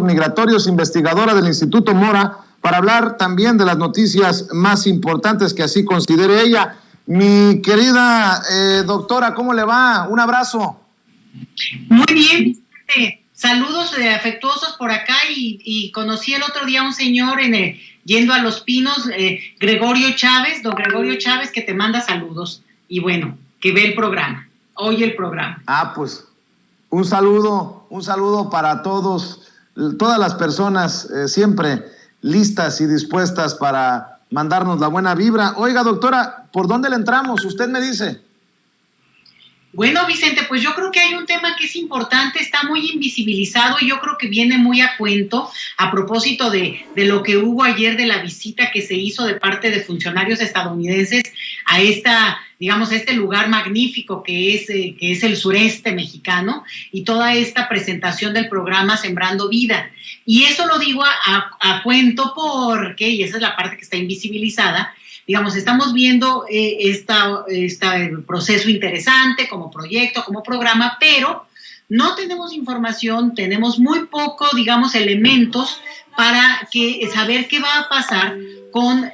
migratorios, investigadora del Instituto Mora, para hablar también de las noticias más importantes que así considere ella. Mi querida doctora, ¿cómo le va? Un abrazo. Muy bien, saludos afectuosos por acá y conocí el otro día a un señor yendo a Los Pinos, Gregorio Chávez, don Gregorio Chávez, que te manda saludos y bueno, que ve el programa, oye el programa. Pues un saludo para todas las personas siempre listas y dispuestas para mandarnos la buena vibra. Oiga, doctora, ¿por dónde le entramos? Usted me dice. Bueno, Vicente, pues yo creo que hay un tema que es importante, está muy invisibilizado y yo creo que viene muy a cuento a propósito de lo que hubo ayer, de la visita que se hizo de parte de funcionarios estadounidenses a este lugar magnífico que es el sureste mexicano y toda esta presentación del programa Sembrando Vida. Y eso lo digo a cuento porque, y esa es la parte que está invisibilizada, estamos viendo este proceso interesante como proyecto, como programa, pero no tenemos información, tenemos muy poco, elementos para saber qué va a pasar con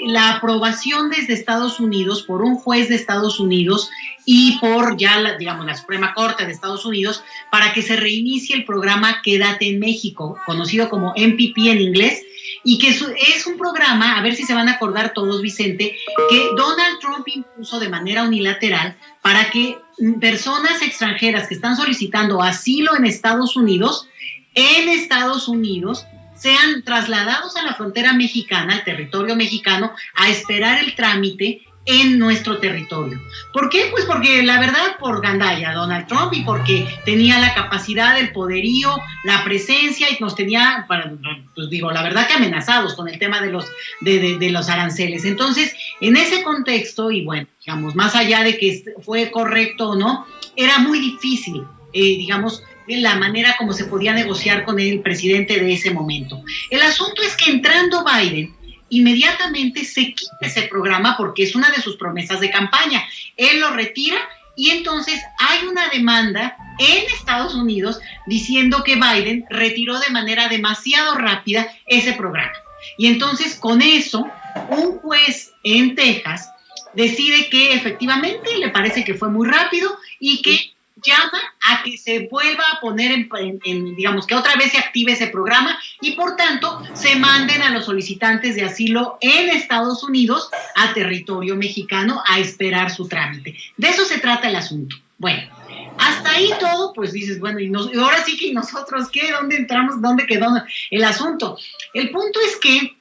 la aprobación desde Estados Unidos por un juez de Estados Unidos y por la Suprema Corte de Estados Unidos para que se reinicie el programa Quédate en México, conocido como MPP en inglés, y que es un programa, a ver si se van a acordar todos, Vicente, que Donald Trump impuso de manera unilateral para que personas extranjeras que están solicitando asilo en Estados Unidos, sean trasladados a la frontera mexicana, al territorio mexicano, a esperar el trámite en nuestro territorio. ¿Por qué? Pues porque la verdad, por gandalla Donald Trump y porque tenía la capacidad, el poderío, la presencia y nos tenía, la verdad que amenazados con el tema de los aranceles. Entonces, en ese contexto, y bueno, más allá de que fue correcto o no, era muy difícil, la manera como se podía negociar con el presidente de ese momento. El asunto es que entrando Biden, inmediatamente se quita ese programa porque es una de sus promesas de campaña. Él lo retira y entonces hay una demanda en Estados Unidos diciendo que Biden retiró de manera demasiado rápida ese programa. Y entonces con eso, un juez en Texas decide que efectivamente le parece que fue muy rápido y que llama a que se vuelva a poner que otra vez se active ese programa y por tanto se manden a los solicitantes de asilo en Estados Unidos a territorio mexicano a esperar su trámite. De eso se trata el asunto. Bueno, hasta ahí todo, pues dices, bueno, y ahora sí que ¿y nosotros qué? ¿Dónde entramos? ¿Dónde quedó el asunto? El punto es que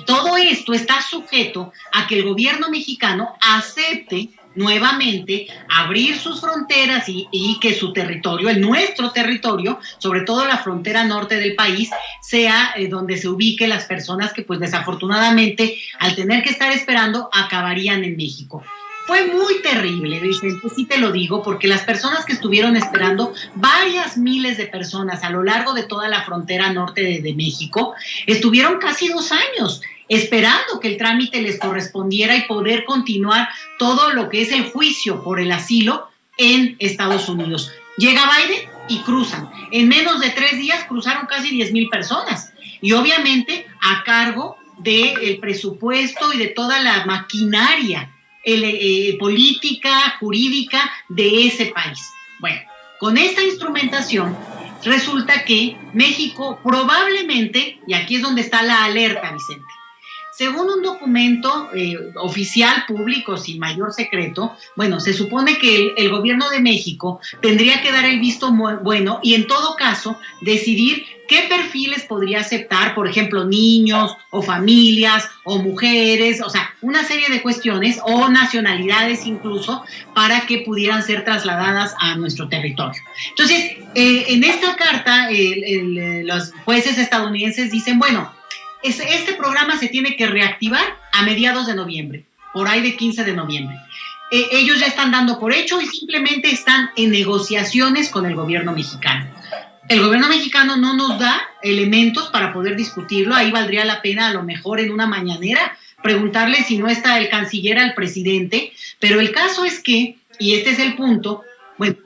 todo esto está sujeto a que el gobierno mexicano acepte nuevamente abrir sus fronteras y que su territorio, nuestro territorio, sobre todo la frontera norte del país, sea donde se ubiquen las personas que pues desafortunadamente al tener que estar esperando acabarían en México. Fue muy terrible, Vicente, sí te lo digo, porque las personas que estuvieron esperando, varias miles de personas a lo largo de toda la frontera norte de México, estuvieron casi 2 años esperando que el trámite les correspondiera y poder continuar todo lo que es el juicio por el asilo en Estados Unidos. Llega Biden y cruzan. En menos de 3 días cruzaron casi 10,000 personas. Y obviamente a cargo del presupuesto y de toda la maquinaria política, jurídica de ese país. Bueno, con esta instrumentación resulta que México probablemente, y aquí es donde está la alerta, Vicente, según un documento oficial, público, sin mayor secreto, bueno, se supone que el gobierno de México tendría que dar el visto bueno y en todo caso decidir qué perfiles podría aceptar, por ejemplo, niños o familias o mujeres, o sea, una serie de cuestiones o nacionalidades incluso para que pudieran ser trasladadas a nuestro territorio. Entonces, en esta carta, los jueces estadounidenses dicen, bueno, este programa se tiene que reactivar a mediados de noviembre, por ahí de 15 de noviembre. Ellos ya están dando por hecho y simplemente están en negociaciones con el gobierno mexicano. El gobierno mexicano no nos da elementos para poder discutirlo. Ahí valdría la pena a lo mejor en una mañanera preguntarle si no está el canciller al presidente. Pero el caso es que, y este es el punto, bueno,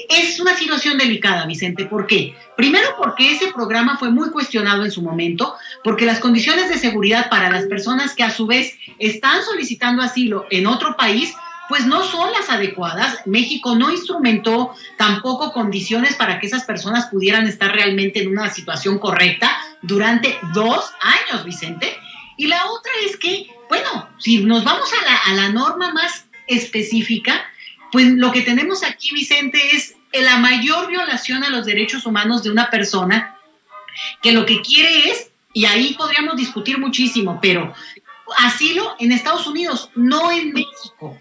Es una situación delicada, Vicente. ¿Por qué? Primero, porque ese programa fue muy cuestionado en su momento, porque las condiciones de seguridad para las personas que a su vez están solicitando asilo en otro país, pues no son las adecuadas. México no instrumentó tampoco condiciones para que esas personas pudieran estar realmente en una situación correcta durante 2 años, Vicente. Y la otra es que, bueno, si nos vamos a la norma más específica, pues lo que tenemos aquí, Vicente, es la mayor violación a los derechos humanos de una persona que lo que quiere es, y ahí podríamos discutir muchísimo, pero asilo en Estados Unidos, no en México.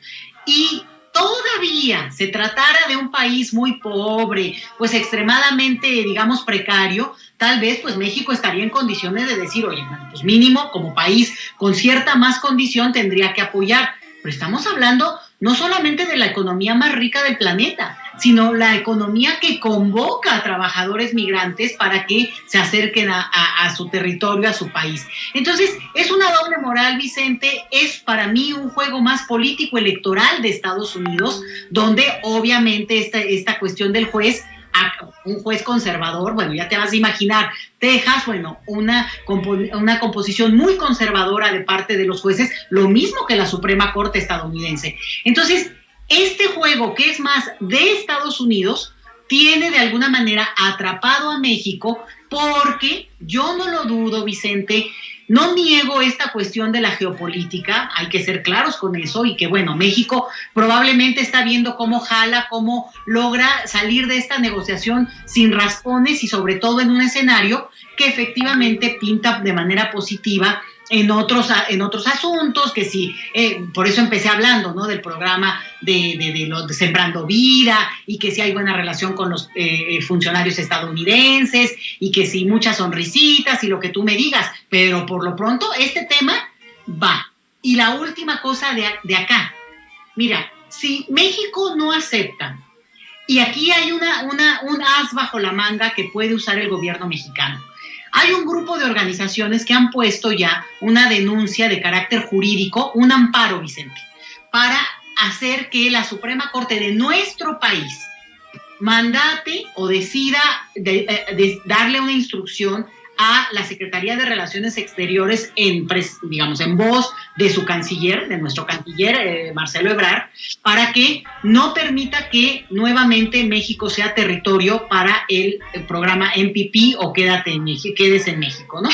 Y todavía se tratara de un país muy pobre, pues extremadamente, digamos, precario, tal vez pues México estaría en condiciones de decir, oye, pues mínimo como país con cierta más condición tendría que apoyar. Pero estamos hablando no solamente de la economía más rica del planeta, sino la economía que convoca a trabajadores migrantes para que se acerquen a su territorio, a su país. Entonces, es una doble moral, Vicente. Es para mí un juego más político electoral de Estados Unidos, donde obviamente esta cuestión del juez, un juez conservador, bueno, ya te vas a imaginar, Texas, bueno, una composición muy conservadora de parte de los jueces, lo mismo que la Suprema Corte estadounidense. Entonces, este juego, que es más de Estados Unidos, tiene de alguna manera atrapado a México, porque yo no lo dudo, Vicente, no niego esta cuestión de la geopolítica, hay que ser claros con eso, y que bueno, México probablemente está viendo cómo jala, cómo logra salir de esta negociación sin raspones y sobre todo en un escenario que efectivamente pinta de manera positiva en otros asuntos, que sí, por eso empecé hablando, ¿no?, del programa de Sembrando Vida, y que sí hay buena relación con los funcionarios estadounidenses, y que sí muchas sonrisitas y lo que tú me digas, pero por lo pronto este tema va. Y la última cosa de acá, mira, si México no acepta, y aquí hay un as bajo la manga que puede usar el gobierno mexicano. Hay un grupo de organizaciones que han puesto ya una denuncia de carácter jurídico, un amparo, Vicente, para hacer que la Suprema Corte de nuestro país mandate o decida darle una instrucción a la Secretaría de Relaciones Exteriores digamos, en voz de su canciller, de nuestro canciller Marcelo Ebrard, para que no permita que nuevamente México sea territorio para el programa MPP o Quédese en México, ¿no?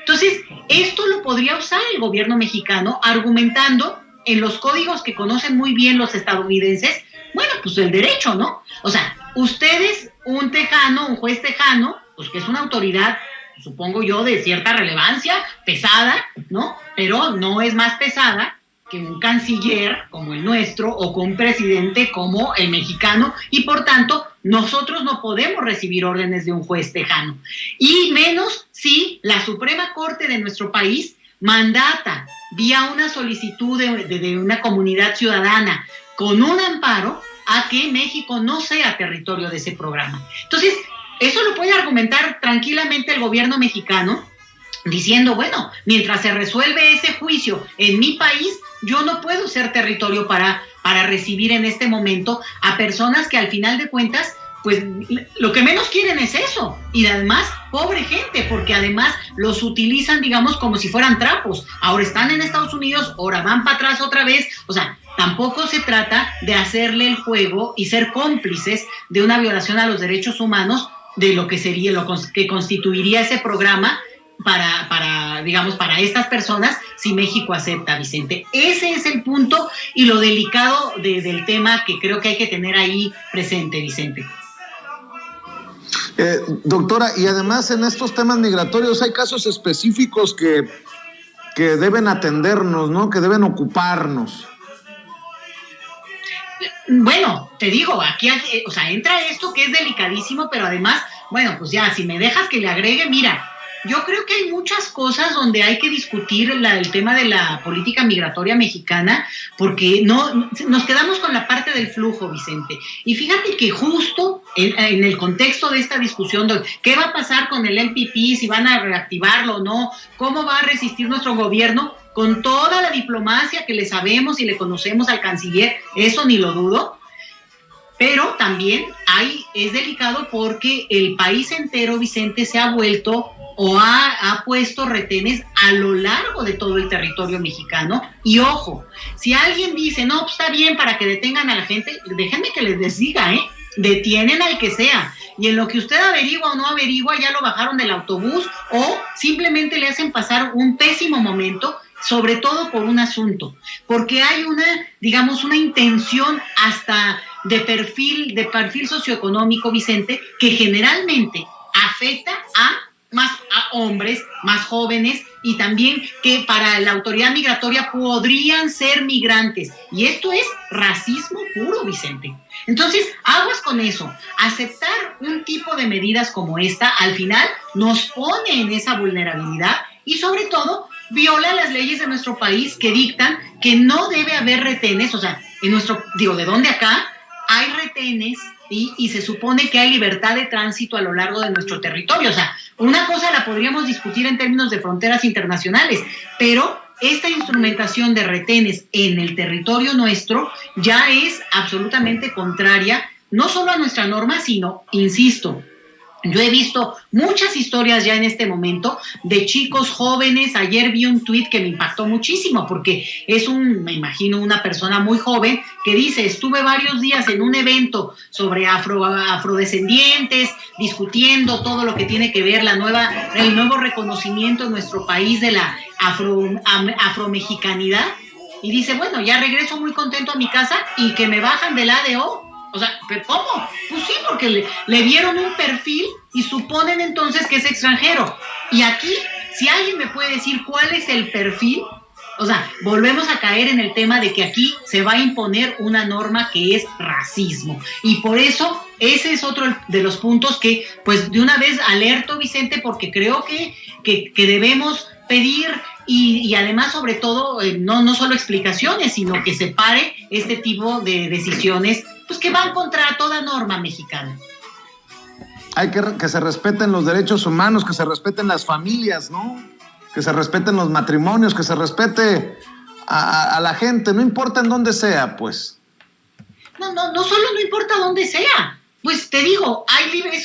Entonces, esto lo podría usar el gobierno mexicano argumentando en los códigos que conocen muy bien los estadounidenses, bueno, pues el derecho, ¿no? O sea, ustedes, un juez tejano, pues que es una autoridad, supongo yo, de cierta relevancia, pesada, ¿no? Pero no es más pesada que un canciller como el nuestro o con un presidente como el mexicano, y por tanto nosotros no podemos recibir órdenes de un juez tejano, y menos si la Suprema Corte de nuestro país mandata vía una solicitud de una comunidad ciudadana con un amparo a que México no sea territorio de ese programa. Entonces, eso lo puede argumentar tranquilamente el gobierno mexicano, diciendo, bueno, mientras se resuelve ese juicio en mi país, yo no puedo ser territorio para recibir en este momento a personas que al final de cuentas, pues lo que menos quieren es eso. Y además, pobre gente, porque además los utilizan, digamos, como si fueran trapos. Ahora están en Estados Unidos, ahora van para atrás otra vez. O sea, tampoco se trata de hacerle el juego y ser cómplices de una violación a los derechos humanos, de lo que sería, lo que constituiría ese programa para estas personas, si México acepta, Vicente. Ese es el punto y lo delicado del tema que creo que hay que tener ahí presente, Vicente. Doctora, y además en estos temas migratorios hay casos específicos que deben atendernos, ¿no?, que deben ocuparnos. Bueno, te digo, aquí, o sea, entra esto que es delicadísimo, pero además, bueno, pues ya, si me dejas que le agregue, mira, yo creo que hay muchas cosas donde hay que discutir el tema de la política migratoria mexicana, porque no nos quedamos con la parte del flujo, Vicente. Y fíjate que justo en el contexto de esta discusión de qué va a pasar con el MPP, si van a reactivarlo o no, cómo va a resistir nuestro gobierno, con toda la diplomacia que le sabemos y le conocemos al canciller, eso ni lo dudo. Pero también es delicado porque el país entero, Vicente, se ha vuelto o ha puesto retenes a lo largo de todo el territorio mexicano. Y ojo, si alguien dice, no, pues está bien para que detengan a la gente, déjenme que les diga, detienen al que sea. Y en lo que usted averigua o no averigua, ya lo bajaron del autobús o simplemente le hacen pasar un pésimo momento, sobre todo por un asunto. Porque hay una intención hasta de perfil socioeconómico, Vicente, que generalmente afecta a hombres más jóvenes y también que para la autoridad migratoria podrían ser migrantes. Y esto es racismo puro, Vicente. Entonces, aguas con eso. Aceptar un tipo de medidas como esta, al final, nos pone en esa vulnerabilidad y, sobre todo, viola las leyes de nuestro país que dictan que no debe haber retenes. O sea, ¿de dónde acá? Hay retenes y se supone que hay libertad de tránsito a lo largo de nuestro territorio. O sea, una cosa la podríamos discutir en términos de fronteras internacionales, pero esta instrumentación de retenes en el territorio nuestro ya es absolutamente contraria, no solo a nuestra norma, sino, insisto, yo he visto muchas historias ya en este momento de chicos jóvenes. Ayer vi un tuit que me impactó muchísimo porque me imagino una persona muy joven que dice, estuve varios días en un evento sobre afrodescendientes, discutiendo todo lo que tiene que ver el nuevo reconocimiento en nuestro país de la afromexicanidad. Y dice, bueno, ya regreso muy contento a mi casa y que me bajan del ADO. O sea, ¿cómo? Pues sí, porque le dieron un perfil y suponen entonces que es extranjero. Y aquí, si alguien me puede decir cuál es el perfil, o sea, volvemos a caer en el tema de que aquí se va a imponer una norma que es racismo. Y por eso, ese es otro de los puntos que, pues, de una vez alerto, Vicente, porque creo que debemos pedir y además, sobre todo, no solo explicaciones, sino que se pare este tipo de decisiones pues que van contra toda norma mexicana. Hay que se respeten los derechos humanos, que se respeten las familias, ¿no? Que se respeten los matrimonios, que se respete a la gente, no importa en dónde sea, pues. No solo no importa dónde sea. Pues te digo,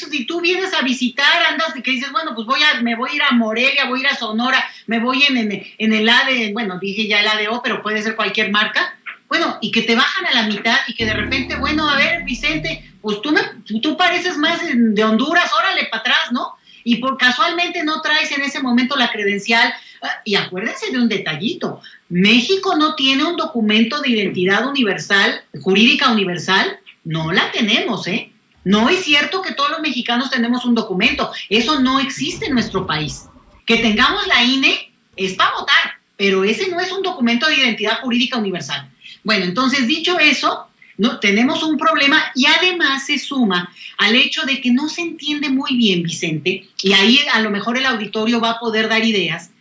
si tú vienes a visitar, andas de que dices, bueno, pues me voy a ir a Morelia, voy a ir a Sonora, me voy en el ADO, bueno, dije ya el ADO, pero puede ser cualquier marca. Bueno, y que te bajan a la mitad y que de repente, bueno, a ver, Vicente, pues tú pareces más de Honduras, órale, para atrás, ¿no? Y casualmente no traes en ese momento la credencial. Y acuérdense de un detallito, México no tiene un documento de identidad universal, jurídica universal, no la tenemos, ¿eh? No es cierto que todos los mexicanos tenemos un documento, eso no existe en nuestro país. Que tengamos la INE es para votar, pero ese no es un documento de identidad jurídica universal. Bueno, entonces, dicho eso, no tenemos un problema y además se suma al hecho de que no se entiende muy bien, Vicente, y ahí a lo mejor el auditorio va a poder dar ideas.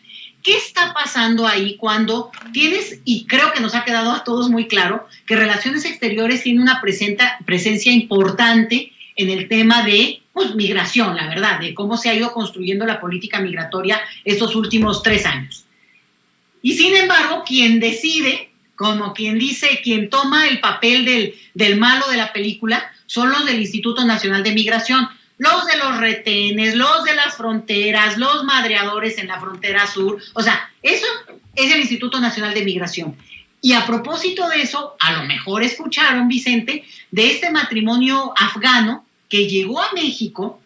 ¿Qué está pasando ahí cuando tienes, y creo que nos ha quedado a todos muy claro, que Relaciones Exteriores tiene una presencia importante en el tema de migración, la verdad, de cómo se ha ido construyendo la política migratoria estos últimos 3 años? Y sin embargo, quien decide, como quien dice, quien toma el papel del malo de la película, son los del Instituto Nacional de Migración, los de los retenes, los de las fronteras, los madreadores en la frontera sur. O sea, eso es el Instituto Nacional de Migración. Y a propósito de eso, a lo mejor escucharon, Vicente, de este matrimonio afgano que llegó a México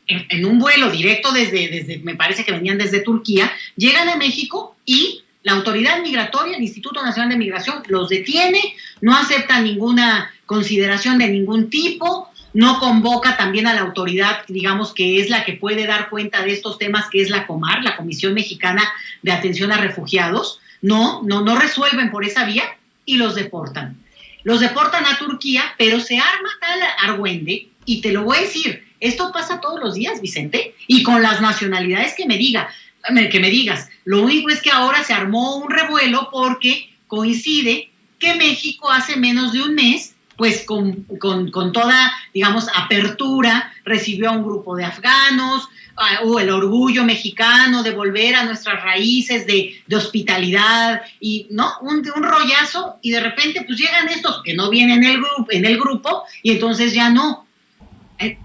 en un vuelo directo desde, me parece que venían desde Turquía, llegan a México y la autoridad migratoria, el Instituto Nacional de Migración, los detiene, no acepta ninguna consideración de ningún tipo, no convoca también a la autoridad, digamos, que es la que puede dar cuenta de estos temas, que es la COMAR, la Comisión Mexicana de Atención a Refugiados. No resuelven por esa vía y los deportan. Los deportan a Turquía, pero se arma tal argüende, y te lo voy a decir, esto pasa todos los días, Vicente, y con las nacionalidades que me digas. Lo único es que ahora se armó un revuelo porque coincide que México hace menos de un mes pues con toda, digamos, apertura, recibió a un grupo de afganos, o el orgullo mexicano de volver a nuestras raíces de hospitalidad, y no, un rollazo, y de repente pues llegan estos que no vienen en el grupo, y entonces ya no.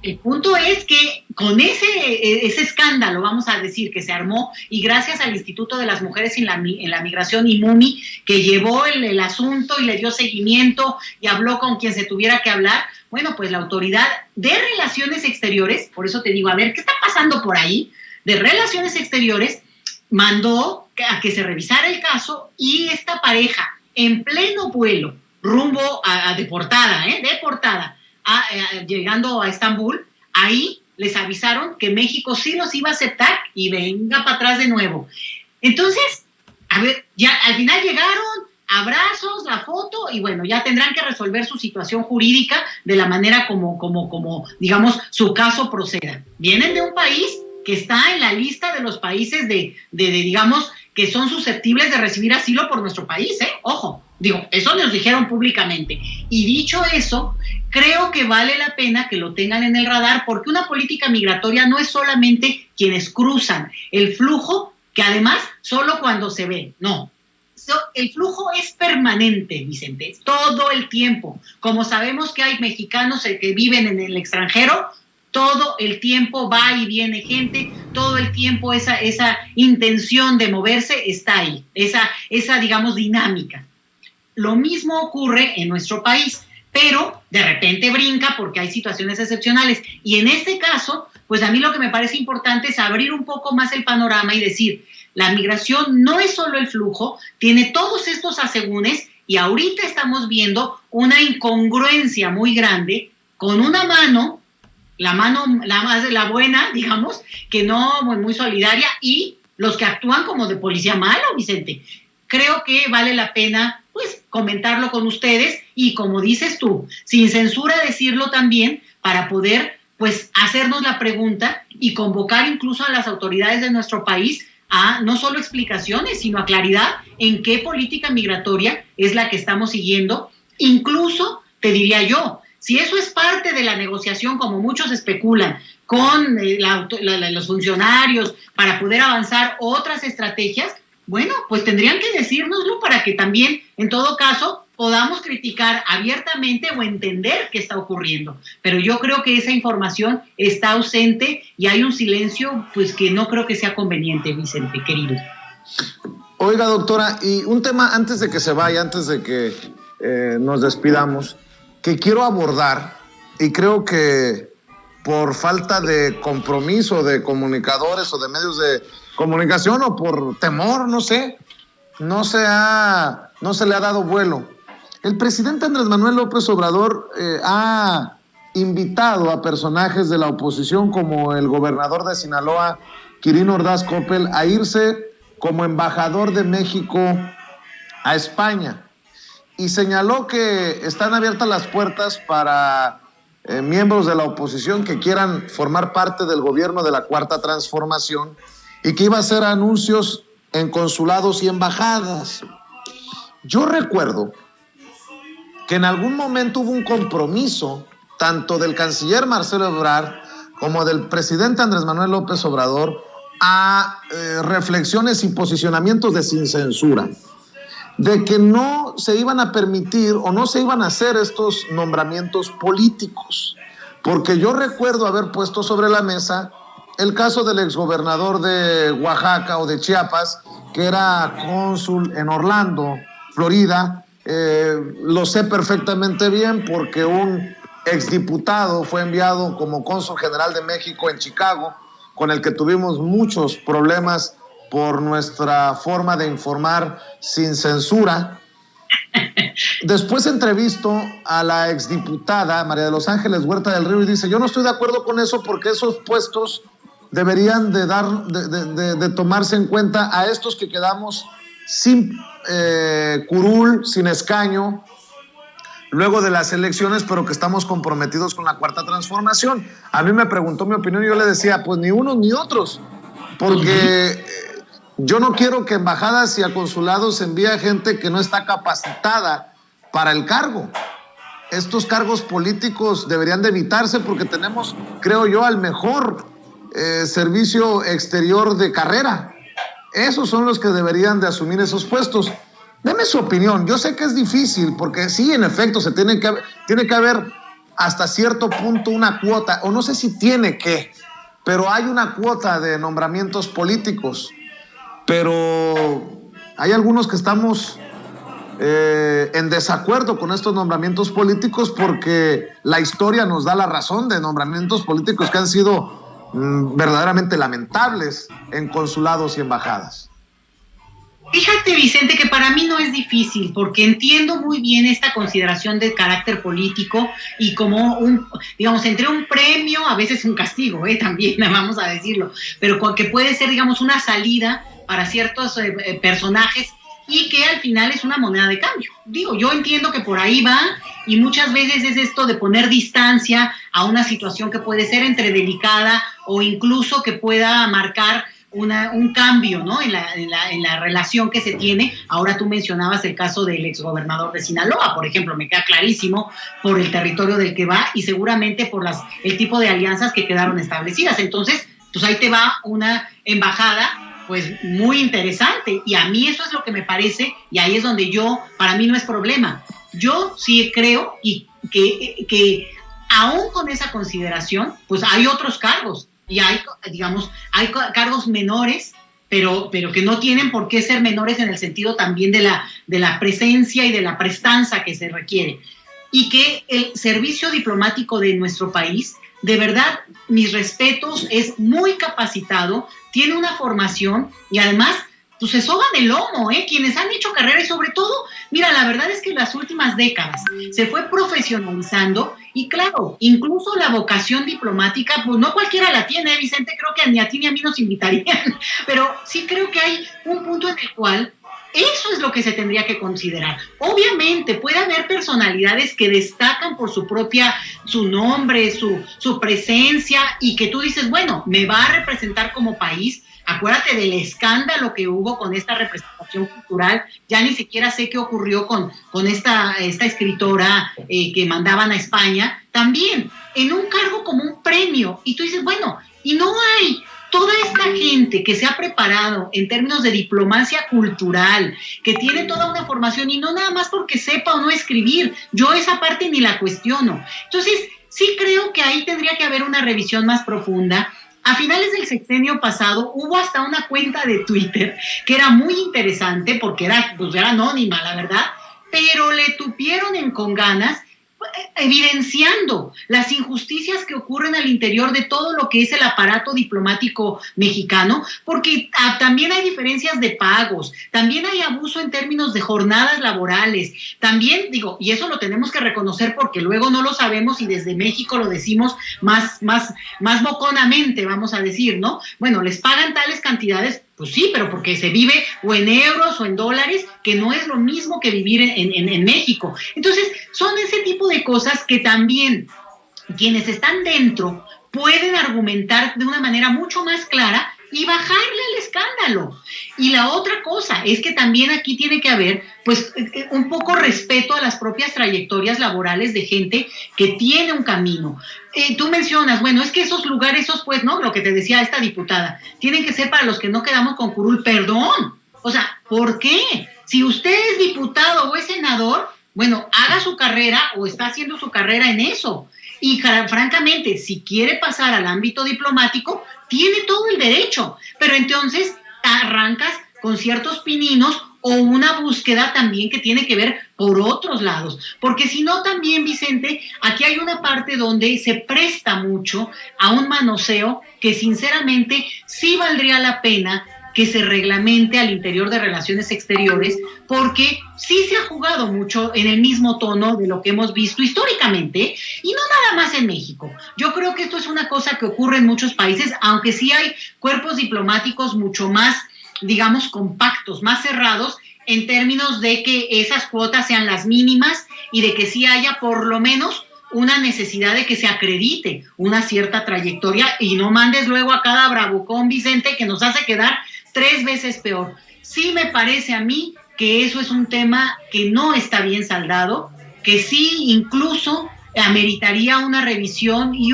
El punto es que con ese escándalo, vamos a decir, que se armó, y gracias al Instituto de las Mujeres en la Migración, IMUMI, que llevó el asunto y le dio seguimiento y habló con quien se tuviera que hablar, bueno, pues la Autoridad de Relaciones Exteriores, por eso te digo, a ver, ¿qué está pasando por ahí? De Relaciones Exteriores mandó a que se revisara el caso, y esta pareja, en pleno vuelo, rumbo a deportada, llegando a Estambul, ahí les avisaron que México sí los iba a aceptar y venga para atrás de nuevo. Entonces, a ver, ya al final llegaron, abrazos, la foto, y bueno, ya tendrán que resolver su situación jurídica de la manera como digamos, su caso proceda. Vienen de un país que está en la lista de los países digamos, que son susceptibles de recibir asilo por nuestro país, ojo. Digo, eso nos dijeron públicamente. Y dicho eso, creo que vale la pena que lo tengan en el radar, porque una política migratoria no es solamente quienes cruzan el flujo, que además solo cuando se ve, no. El flujo es permanente, Vicente, todo el tiempo. Como sabemos que hay mexicanos que viven en el extranjero, todo el tiempo va y viene gente, todo el tiempo esa intención de moverse está ahí, esa digamos, dinámica. Lo mismo ocurre en nuestro país, pero de repente brinca porque hay situaciones excepcionales. Y en este caso, pues a mí lo que me parece importante es abrir un poco más el panorama y decir, la migración no es solo el flujo, tiene todos estos asegúnes, y ahorita estamos viendo una incongruencia muy grande con una mano, la buena, digamos, que no muy solidaria, y los que actúan como de policía malo, Vicente. Creo que vale la pena, pues, comentarlo con ustedes, y como dices tú, sin censura decirlo también, para poder, pues, hacernos la pregunta y convocar incluso a las autoridades de nuestro país a no solo explicaciones, sino a claridad en qué política migratoria es la que estamos siguiendo. Incluso, te diría yo, si eso es parte de la negociación, como muchos especulan, con los funcionarios para poder avanzar otras estrategias, bueno, pues tendrían que decírnoslo para que también, en todo caso, podamos criticar abiertamente o entender qué está ocurriendo. Pero yo creo que esa información está ausente y hay un silencio, pues, que no creo que sea conveniente, Vicente, querido. Oiga, doctora, y un tema antes de que se vaya, antes de que nos despidamos, que quiero abordar, y creo que por falta de compromiso de comunicadores o de medios de comunicación, o por temor, no sé, no se le ha dado vuelo. El presidente Andrés Manuel López Obrador ha invitado a personajes de la oposición, como el gobernador de Sinaloa, Quirino Ordaz Coppel, a irse como embajador de México a España, y señaló que están abiertas las puertas para miembros de la oposición que quieran formar parte del gobierno de la Cuarta Transformación, y que iba a hacer anuncios en consulados y embajadas. Yo recuerdo que en algún momento hubo un compromiso tanto del canciller Marcelo Ebrard como del presidente Andrés Manuel López Obrador a reflexiones y posicionamientos de sin censura, de que no se iban a permitir o no se iban a hacer estos nombramientos políticos, porque yo recuerdo haber puesto sobre la mesa el caso del exgobernador de Oaxaca o de Chiapas, que era cónsul en Orlando, Florida. Lo sé perfectamente bien porque un exdiputado fue enviado como cónsul general de México en Chicago, con el que tuvimos muchos problemas por nuestra forma de informar sin censura. Después entrevisto a la exdiputada María de los Ángeles Huerta del Río y dice, yo no estoy de acuerdo con eso, porque esos puestos deberían de tomarse en cuenta a estos que quedamos sin curul, sin escaño, luego de las elecciones, pero que estamos comprometidos con la Cuarta Transformación. A mí me preguntó mi opinión y yo le decía, pues ni unos ni otros, porque yo no quiero que embajadas y a consulados envíe gente que no está capacitada para el cargo. estos cargos políticos deberían de evitarse porque tenemos, creo yo, al mejor servicio exterior de carrera. Esos son los que deberían de asumir esos puestos. Deme su opinión. Yo sé que es difícil porque sí, en efecto, tiene que haber hasta cierto punto una cuota, o no sé si tiene que, pero hay una cuota de nombramientos políticos. Pero hay algunos que estamos en desacuerdo con estos nombramientos políticos porque la historia nos da la razón de nombramientos políticos que han sido verdaderamente lamentables en consulados y embajadas. Fíjate, Vicente, que para mí no es difícil, porque entiendo muy bien esta consideración de carácter político y como digamos, entre un premio, a veces un castigo, también, vamos a decirlo, pero que puede ser, digamos, una salida para ciertos personajes y que al final es una moneda de cambio. Digo, yo entiendo que por ahí va y muchas veces es esto de poner distancia a una situación que puede ser entre delicada o incluso que pueda marcar un cambio, ¿no? en la relación que se tiene. Ahora tú mencionabas el caso del exgobernador de Sinaloa, por ejemplo, me queda clarísimo por el territorio del que va y seguramente por el tipo de alianzas que quedaron establecidas. Entonces, pues ahí te va una embajada pues muy interesante, y a mí eso es lo que me parece, y ahí es donde para mí no es problema. Yo sí creo y que aún con esa consideración, pues hay otros cargos, y hay cargos menores, pero que no tienen por qué ser menores en el sentido también de la presencia y de la prestanza que se requiere. Y que el servicio diplomático de nuestro país, de verdad, mis respetos, es muy capacitado, tiene una formación y además pues se soban el lomo, quienes han hecho carrera y sobre todo, mira, la verdad es que en las últimas décadas se fue profesionalizando y claro, incluso la vocación diplomática, pues no cualquiera la tiene, Vicente, creo que ni a ti ni a mí nos invitarían, pero sí creo que hay un punto en el cual eso es lo que se tendría que considerar. Obviamente puede haber personalidades que destacan por su nombre, su presencia y que tú dices, bueno, me va a representar como país. Acuérdate del escándalo que hubo con esta representación cultural. Ya ni siquiera sé qué ocurrió con esta escritora que mandaban a España. También en un cargo como un premio. Y tú dices, bueno, y no hay toda esta gente que se ha preparado en términos de diplomacia cultural, que tiene toda una formación y no nada más porque sepa o no escribir. Yo esa parte ni la cuestiono. Entonces, sí creo que ahí tendría que haber una revisión más profunda. A finales del sexenio pasado hubo hasta una cuenta de Twitter que era muy interesante porque era anónima, la verdad, pero le tupieron con ganas evidenciando las injusticias que ocurren al interior de todo lo que es el aparato diplomático mexicano, porque también hay diferencias de pagos, también hay abuso en términos de jornadas laborales, también y eso lo tenemos que reconocer porque luego no lo sabemos y desde México lo decimos más boconamente, vamos a decir, ¿no? Bueno, les pagan tales cantidades. Pues sí, pero porque se vive o en euros o en dólares, que no es lo mismo que vivir en México. Entonces, son ese tipo de cosas que también quienes están dentro pueden argumentar de una manera mucho más clara y bajarle al escándalo. Y la otra cosa es que también aquí tiene que haber pues un poco respeto a las propias trayectorias laborales de gente que tiene un camino. Tú mencionas, bueno, es que esos lugares, pues, ¿no? Lo que te decía esta diputada, tienen que ser para los que no quedamos con curul. Perdón. O sea, ¿por qué? Si usted es diputado o es senador, bueno, haga su carrera o está haciendo su carrera en eso. Y francamente, si quiere pasar al ámbito diplomático, tiene todo el derecho. Pero entonces arrancas con ciertos pininos o una búsqueda también que tiene que ver por otros lados. Porque si no también, Vicente, aquí hay una parte donde se presta mucho a un manoseo que sinceramente sí valdría la pena que se reglamente al interior de Relaciones Exteriores, porque sí se ha jugado mucho en el mismo tono de lo que hemos visto históricamente, y no nada más en México. Yo creo que esto es una cosa que ocurre en muchos países, aunque sí hay cuerpos diplomáticos mucho más, digamos, compactos, más cerrados, en términos de que esas cuotas sean las mínimas y de que sí haya por lo menos una necesidad de que se acredite una cierta trayectoria y no mandes luego a cada bravucón, Vicente, que nos hace quedar 3 veces peor. Sí me parece a mí que eso es un tema que no está bien saldado que sí incluso ameritaría una revisión y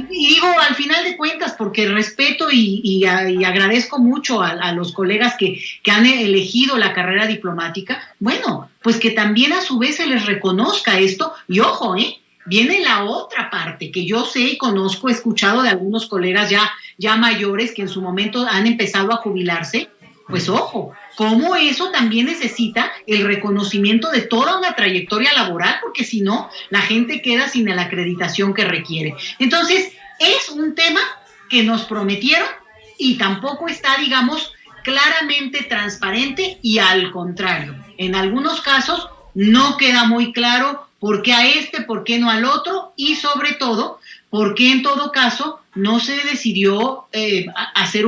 digo, al final de cuentas, porque respeto y agradezco mucho a los colegas que han elegido la carrera diplomática, bueno, pues que también a su vez se les reconozca esto, y ojo, viene la otra parte, que yo sé y conozco, he escuchado de algunos colegas ya mayores que en su momento han empezado a jubilarse, pues ojo, cómo eso también necesita el reconocimiento de toda una trayectoria laboral, porque si no, la gente queda sin la acreditación que requiere. Entonces, es un tema que nos prometieron y tampoco está, digamos, claramente transparente, y al contrario, en algunos casos no queda muy claro por qué a por qué no al otro, y sobre todo, por qué en todo caso no se decidió hacer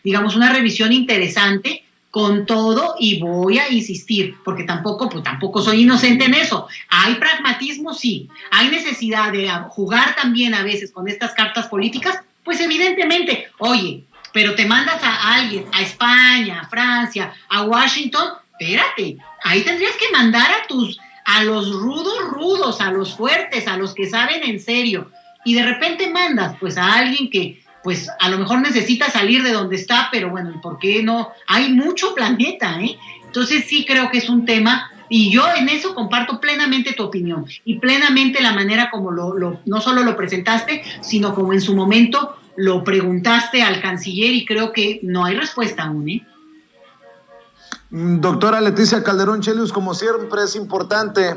digamos, una revisión interesante con todo. Y voy a insistir, porque tampoco soy inocente en eso. Hay pragmatismo, sí. Hay necesidad de jugar también a veces con estas cartas políticas, pues evidentemente, oye, pero te mandas a alguien, a España, a Francia, a Washington, espérate, ahí tendrías que mandar a los rudos, a los fuertes, a los que saben en serio, y de repente mandas pues a alguien que pues a lo mejor necesita salir de donde está, pero bueno, ¿y por qué no? Hay mucho planeta, Entonces sí creo que es un tema, y yo en eso comparto plenamente tu opinión, y plenamente la manera como no solo lo presentaste, sino como en su momento lo preguntaste al canciller, y creo que no hay respuesta aún, Doctora Leticia Calderón Chelius, como siempre es importante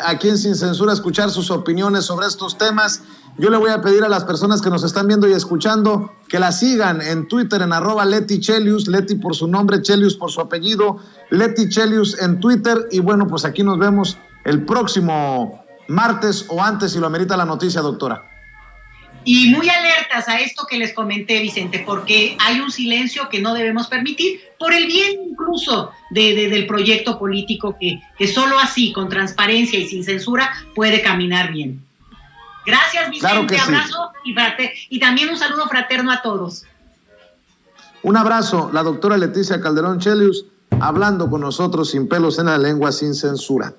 aquí en Sin Censura escuchar sus opiniones sobre estos temas. Yo le voy a pedir a las personas que nos están viendo y escuchando que la sigan en Twitter en @LetiChelius, Leti por su nombre, Chelius por su apellido, Leti Chelius en Twitter. Y bueno, pues aquí nos vemos el próximo martes o antes si lo amerita la noticia, doctora. Y muy alertas a esto que les comenté, Vicente, porque hay un silencio que no debemos permitir por el bien incluso del proyecto político que solo así, con transparencia y sin censura, puede caminar bien. Gracias, Vicente, claro que abrazo sí. Y también un saludo fraterno a todos. Un abrazo, la doctora Leticia Calderón Chelius, hablando con nosotros sin pelos en la lengua, sin censura.